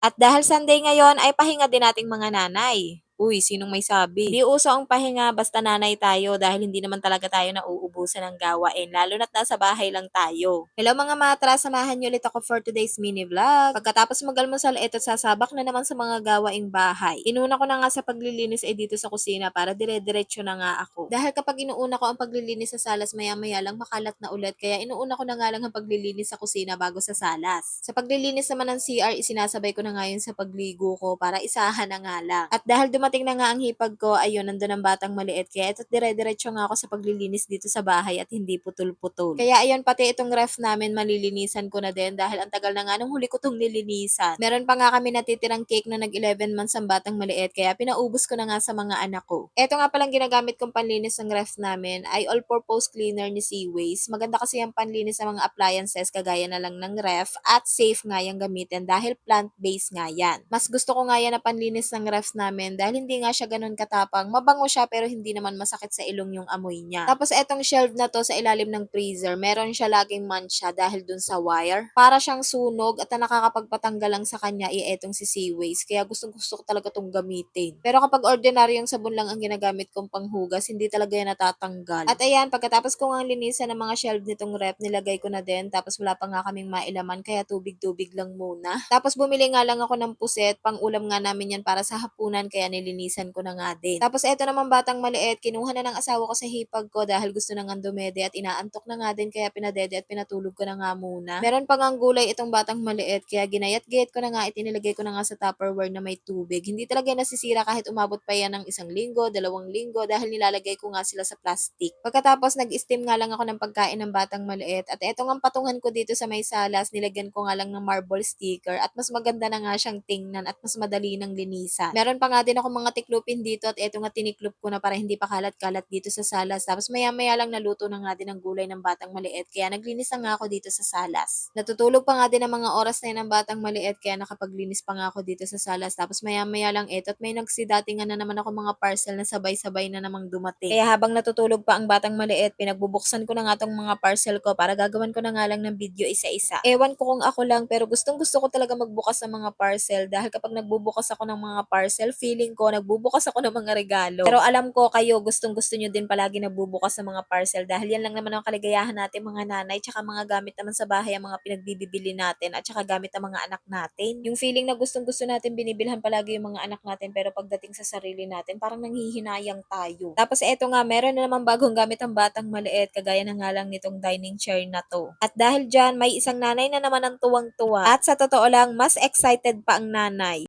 At dahil Sunday ngayon ay pahinga din nating mga nanay. Uy, sinong may sabi? Di uso ang pahinga basta nanay tayo dahil hindi naman talaga tayo nauubusan ng gawain, lalo na't nasa bahay lang tayo. Hello mga matra, samahan niyo ulit ako for today's mini vlog. Pagkatapos mag-almusal, eto sasabak na naman sa mga gawaing bahay. Inuna ko na nga sa paglilinis ay dito sa kusina para dire-diretso na nga ako. Dahil kapag inuuna ko ang paglilinis sa salas, maya-maya lang makalat na ulit, kaya inuuna ko na nga lang ang paglilinis sa kusina bago sa salas. Sa paglilinis naman ng CR, isinasabay ko na nga yun sa pagligo ko para isahan na nga lang. At dahil dumating na nga ang hipag ko, ayun, nandun ang batang maliit. Kaya ito't dire-diretso nga ako sa paglilinis dito sa bahay at hindi putol-putol. Kaya ayun, pati itong ref namin malilinisan ko na din dahil ang tagal na nga nung huli ko tong nilinisan. Meron pa nga kami natitirang cake na nag 11 months ang batang maliit, kaya pinaubos ko na nga sa mga anak ko. Ito nga palang ginagamit kong panlinis ng ref namin ay all-purpose cleaner ni Seaways. Maganda kasi yung panlinis sa mga appliances kagaya na lang ng ref at safe nga yung gamitin dahil plant-based nga yan. Mas gusto ko nga yan na panlinis ng ref namin dahil hindi nga siya ganun katapang. Mabango siya pero hindi naman masakit sa ilong yung amoy niya. Tapos etong shelf na to sa ilalim ng freezer, meron siya laging mancha dahil dun sa wire. Para siyang sunog at ang nakakapagpatanggal lang sa kanya etong si Seaways. Kaya gustong gusto ko talaga tong gamitin. Pero kapag ordinaryong sabon lang ang ginagamit kong panghugas, hindi talaga yan natatanggal. At ayan, pagkatapos ko nga linisan ng mga shelf nitong ref, nilagay ko na din. Tapos wala pa nga kaming mailaman kaya tubig-tubig lang muna. Tapos bumili nga lang ako ng puset, pang ulam nga namin yan para sa hapunan kaya nilinisan ko na nga din. Tapos eto naman batang maliit, kinuha na ng asawa ko sa hipag ko dahil gusto na nga dumede at inaantok na nga din kaya pinadede at pinatulog ko na nga muna. Meron pa ngang gulay itong batang maliit kaya ginayat-gayat ko na nga at inilagay ko na nga sa Tupperware na may tubig. Hindi talaga yan nasisira kahit umabot pa yan ng 1 linggo, 2 linggo dahil nilalagay ko nga sila sa plastic. Pagkatapos nag-steam nga lang ako ng pagkain ng batang maliit at eto nga patungan ko dito sa may salas, nilagyan ko nga lang ng marble sticker at mas maganda na nga siyang tingnan at mas madali ng linisan. Meron pa nga din ako mga tiklupin dito at eto nga tiniklop ko na para hindi pa kalat-kalat dito sa salas. Tapos maya-maya lang naluto na nga din ang gulay ng batang maliit kaya naglinis na nga ako dito sa salas. Natutulog pa nga din ang mga oras na yun ng batang maliit kaya nakapaglinis pa nga ako dito sa salas. Tapos maya-maya lang eto at may nagsidatingan na naman ako mga parcel na sabay-sabay na namang dumating. Kaya habang natutulog pa ang batang maliit, pinagbubuksan ko na nga tong mga parcel ko para gagawan ko na nga lang ng video isa-isa. Ewan ko kung ako lang pero gustong gusto ko talaga magbukas ng mga parcel dahil kapag nagbubukas ako ng mga parcel, feeling ko nagbubukas ako ng mga regalo. Pero alam ko kayo gustong gusto nyo din palagi nagbubukas ng mga parcel dahil yan lang naman ang kaligayahan natin mga nanay tsaka mga gamit naman sa bahay ang mga pinagbibili natin at tsaka gamit ng mga anak natin. Yung feeling na gustong gusto natin binibilhan palagi yung mga anak natin pero pagdating sa sarili natin parang nanghihinayang tayo. Tapos eto nga meron na naman bagong gamit ang batang maliit kagaya na nga lang nitong dining chair na to. At dahil dyan may isang nanay na naman ang tuwang-tuwa at sa totoo lang mas excited pa ang nanay.